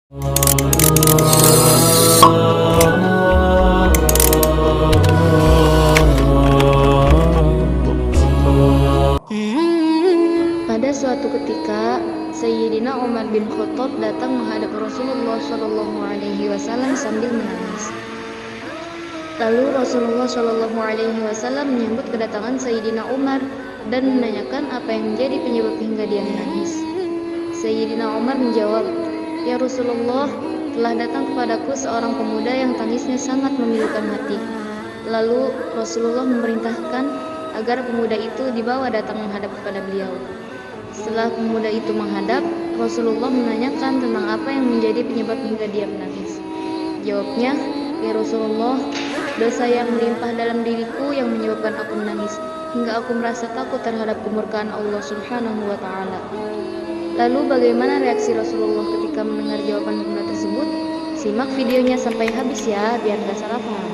Pada suatu ketika, Sayyidina Umar bin Khattab datang menghadap Rasulullah Shallallahu Alaihi Wasallam sambil menangis. Lalu Rasulullah Shallallahu Alaihi Wasallam menyambut kedatangan Sayyidina Umar dan menanyakan apa yang menjadi penyebab hingga dia menangis. Sayyidina Umar menjawab, "Ya Rasulullah, telah datang kepadaku seorang pemuda yang tangisnya sangat memilukan hati." Lalu Rasulullah memerintahkan agar pemuda itu dibawa datang menghadap kepada beliau. Setelah pemuda itu menghadap, Rasulullah menanyakan tentang apa yang menjadi penyebab hingga dia menangis. Jawabnya, "Ya Rasulullah, dosa yang melimpah dalam diriku yang menyebabkan aku menangis, hingga aku merasa takut terhadap kemurkaan Allah Subhanahu wa Ta'ala." Lalu bagaimana reaksi Rasulullah ketika mendengar jawaban pemuda tersebut? Simak videonya sampai habis ya, biar gak salah paham.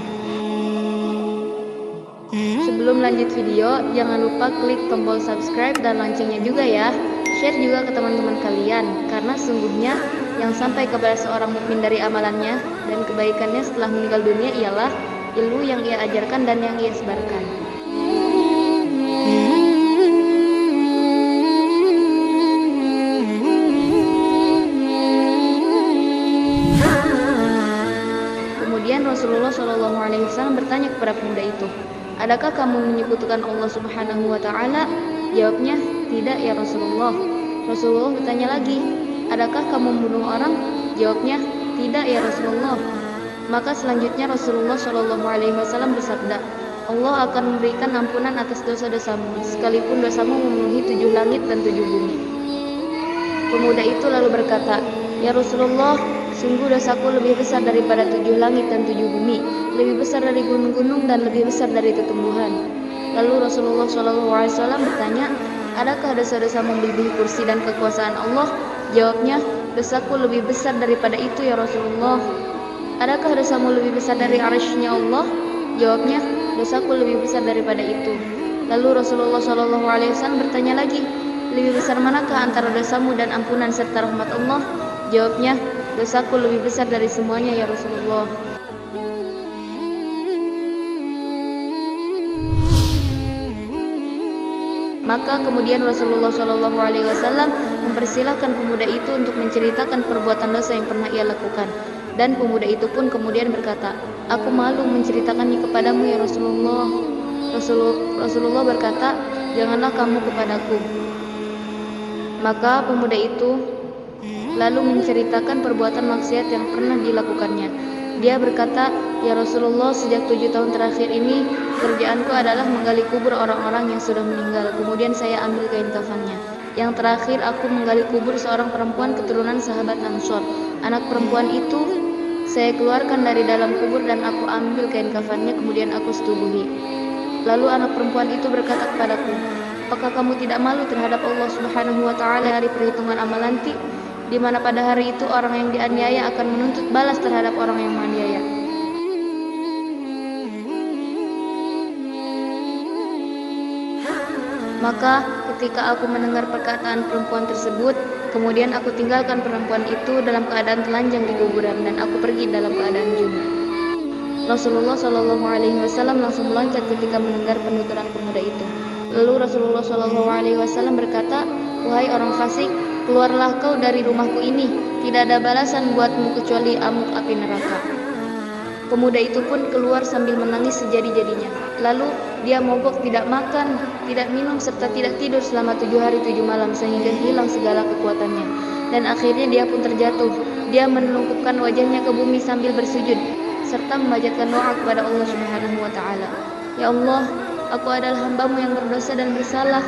Sebelum lanjut video, jangan lupa klik tombol subscribe dan loncengnya juga ya. Share juga ke teman-teman kalian, karena sungguhnya yang sampai kepada seorang mukmin dari amalannya dan kebaikannya setelah meninggal dunia ialah ilmu yang ia ajarkan dan yang ia sebarkan. Kemudian Rasulullah Shallallahu Alaihi Wasallam bertanya kepada pemuda itu, "Adakah kamu menyekutukan Allah Subhanahu wa Ta'ala?" Jawabnya, "Tidak ya Rasulullah." Rasulullah bertanya lagi, "Adakah kamu membunuh orang?" Jawabnya, "Tidak ya Rasulullah." Maka selanjutnya Rasulullah Shallallahu Alaihi Wasallam bersabda, "Allah akan memberikan ampunan atas dosa-dosamu, sekalipun dosamu memenuhi 7 langit dan 7 bumi." Pemuda itu lalu berkata, "Ya Rasulullah, sungguh dosaku lebih besar daripada 7 langit dan 7 bumi, lebih besar dari gunung-gunung dan lebih besar dari tumbuhan." Lalu Rasulullah SAW bertanya, "Adakah dosa-dosa melebihi kursi dan kekuasaan Allah?" Jawabnya, "Dosaku lebih besar daripada itu ya Rasulullah." "Adakah dosamu lebih besar dari arsy-Nya Allah?" Jawabnya, "Dosaku lebih besar daripada itu." Lalu Rasulullah SAW bertanya lagi, "Lebih besar manakah antara dosamu dan ampunan serta rahmat Allah?" Jawabnya, "Dosaku lebih besar dari semuanya ya Rasulullah." Maka kemudian Rasulullah SAW mempersilahkan pemuda itu untuk menceritakan perbuatan dosa yang pernah ia lakukan. Dan pemuda itu pun kemudian berkata, "Aku malu menceritakannya kepadamu ya Rasulullah." Rasulullah berkata, "Janganlah kamu kepadaku." Maka pemuda itu lalu menceritakan perbuatan maksiat yang pernah dilakukannya. Dia berkata, "Ya Rasulullah, sejak 7 tahun terakhir ini kerjaanku adalah menggali kubur orang-orang yang sudah meninggal. Kemudian saya ambil kain kafannya. Yang terakhir aku menggali kubur seorang perempuan keturunan sahabat Ansor. Anak perempuan itu saya keluarkan dari dalam kubur dan aku ambil kain kafannya, kemudian aku setubuhi. Lalu anak perempuan itu berkata kepadaku, 'Apakah kamu tidak malu terhadap Allah Subhanahu wa Ta'ala hari perhitungan amal nanti, di mana pada hari itu orang yang dianiaya akan menuntut balas terhadap orang yang menganiaya?' Maka ketika aku mendengar perkataan perempuan tersebut, kemudian aku tinggalkan perempuan itu dalam keadaan telanjang di kuburan dan aku pergi dalam keadaan junub." Rasulullah Shallallahu Alaihi Wasallam langsung meloncat ketika mendengar penuturan pemuda itu. Lalu Rasulullah Shallallahu Alaihi Wasallam berkata, "Wahai orang fasik, keluarlah kau dari rumahku ini. Tidak ada balasan buatmu kecuali amuk api neraka." Pemuda itu pun keluar sambil menangis sejadi-jadinya. Lalu dia mogok tidak makan, tidak minum, serta tidak tidur selama 7 hari 7 malam sehingga hilang segala kekuatannya. Dan akhirnya dia pun terjatuh. Dia menelungkupkan wajahnya ke bumi sambil bersujud serta memanjatkan doa kepada Allah Subhanahu wa Ta'ala. "Ya Allah, aku adalah hamba-Mu yang berdosa dan bersalah.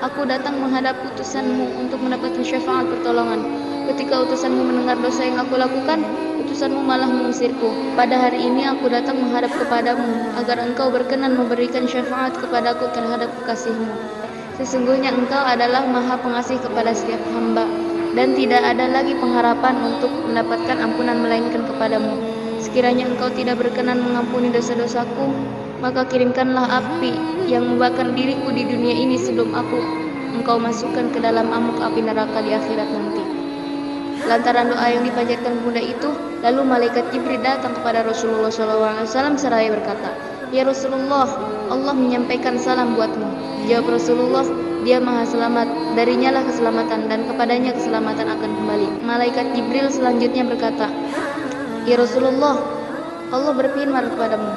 Aku datang menghadap utusan-Mu untuk mendapatkan syafaat pertolongan. Ketika utusan-Mu mendengar dosa yang aku lakukan, utusan-Mu malah mengusirku. Pada hari ini aku datang menghadap kepadamu agar Engkau berkenan memberikan syafaat kepadaku terhadap kekasih-Mu. Sesungguhnya Engkau adalah Maha Pengasih kepada setiap hamba, dan tidak ada lagi pengharapan untuk mendapatkan ampunan melainkan kepadamu. Sekiranya Engkau tidak berkenan mengampuni dosa-dosaku, maka kirimkanlah api yang membakar diriku di dunia ini sebelum Engkau masukkan ke dalam amuk api neraka di akhirat nanti." lantaran doa yang dipanjatkan pemuda itu. Lalu malaikat Jibril datang kepada Rasulullah SAW seraya berkata, "Ya Rasulullah, Allah menyampaikan salam buatmu." Jawab Rasulullah, "Dia maha selamat, darinya lah keselamatan dan kepadanya keselamatan akan kembali." Malaikat Jibril selanjutnya berkata, "Ya Rasulullah, Allah berfirman kepadamu,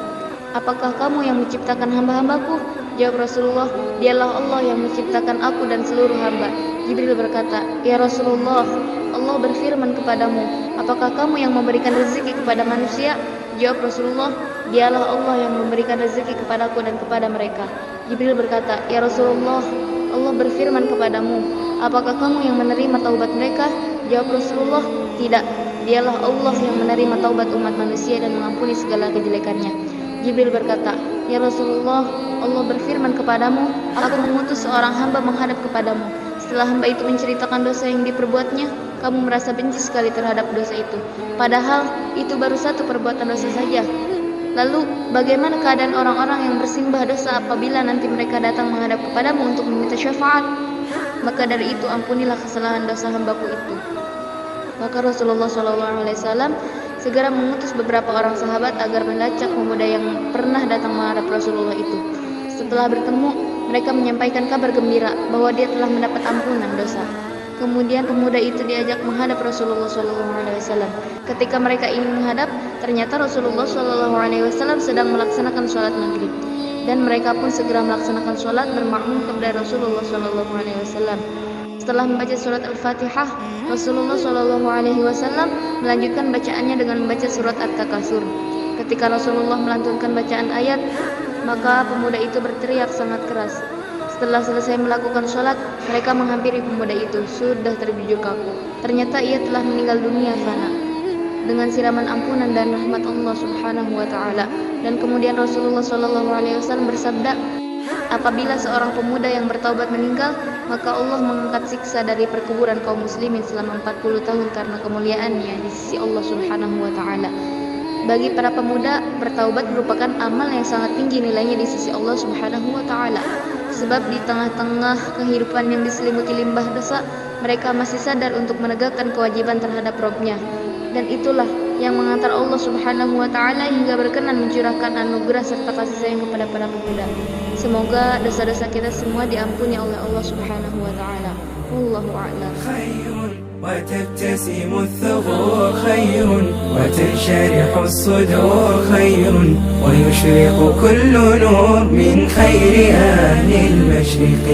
apakah kamu yang menciptakan hamba-hambaku?" Jawab Rasulullah, "Dialah Allah yang menciptakan aku dan seluruh hamba." Jibril berkata, "Ya Rasulullah, Allah berfirman kepadamu, apakah kamu yang memberikan rezeki kepada manusia?" Jawab Rasulullah, "Dialah Allah yang memberikan rezeki kepadaku dan kepada mereka." Jibril berkata, "Ya Rasulullah, Allah berfirman kepadamu, apakah kamu yang menerima taubat mereka?" Jawab Rasulullah, "Tidak, dialah Allah yang menerima taubat umat manusia dan mengampuni segala kejelekannya." Jibril berkata, "Ya Rasulullah, Allah berfirman kepadamu, aku mengutus seorang hamba menghadap kepadamu. Setelah hamba itu menceritakan dosa yang diperbuatnya, kamu merasa benci sekali terhadap dosa itu. Padahal itu baru satu perbuatan dosa saja. Lalu bagaimana keadaan orang-orang yang bersimbah dosa apabila nanti mereka datang menghadap kepadamu untuk meminta syafaat? Maka dari itu ampunilah kesalahan dosa hambaku itu." Maka Rasulullah SAW segera mengutus beberapa orang sahabat agar melacak pemuda yang pernah datang menghadap Rasulullah itu. Setelah bertemu, mereka menyampaikan kabar gembira bahwa dia telah mendapat ampunan dosa. Kemudian pemuda itu diajak menghadap Rasulullah SAW. Ketika mereka ingin menghadap, ternyata Rasulullah SAW sedang melaksanakan sholat maghrib, dan mereka pun segera melaksanakan sholat bermakmum kepada Rasulullah SAW. Setelah membaca surat Al-Fatihah, Rasulullah SAW melanjutkan bacaannya dengan membaca surat At-Takasur. Ketika Rasulullah melantunkan bacaan ayat, maka pemuda itu berteriak sangat keras. Setelah selesai melakukan sholat, mereka menghampiri pemuda itu, sudah terbujur kaku. Ternyata ia telah meninggal dunia fana dengan siraman ampunan dan rahmat Allah Subhanahu wa Ta'ala. Dan kemudian Rasulullah SAW bersabda, apabila seorang pemuda yang bertaubat meninggal, maka Allah mengangkat siksa dari perkuburan kaum muslimin selama 40 tahun karena kemuliaannya di sisi Allah Subhanahu wa Ta'ala. Bagi para pemuda, bertaubat merupakan amal yang sangat tinggi nilainya di sisi Allah Subhanahu wa Ta'ala. Sebab di tengah-tengah kehidupan yang diselimuti limbah dosa, mereka masih sadar untuk menegakkan kewajiban terhadap Rabb-Nya. Dan itulah yang mengantar Allah Subhanahu wa Ta'ala hingga berkenan mencurahkan anugerah serta kasih sayang kepada para pemuda. Semoga dosa-dosa kita semua diampuni oleh Allah Subhanahu wa Ta'ala. Wallahu a'lam. وتبتسم الثغور خير وتنشرح الصدور خير ويشرق كل نور من خير أهل المشرق.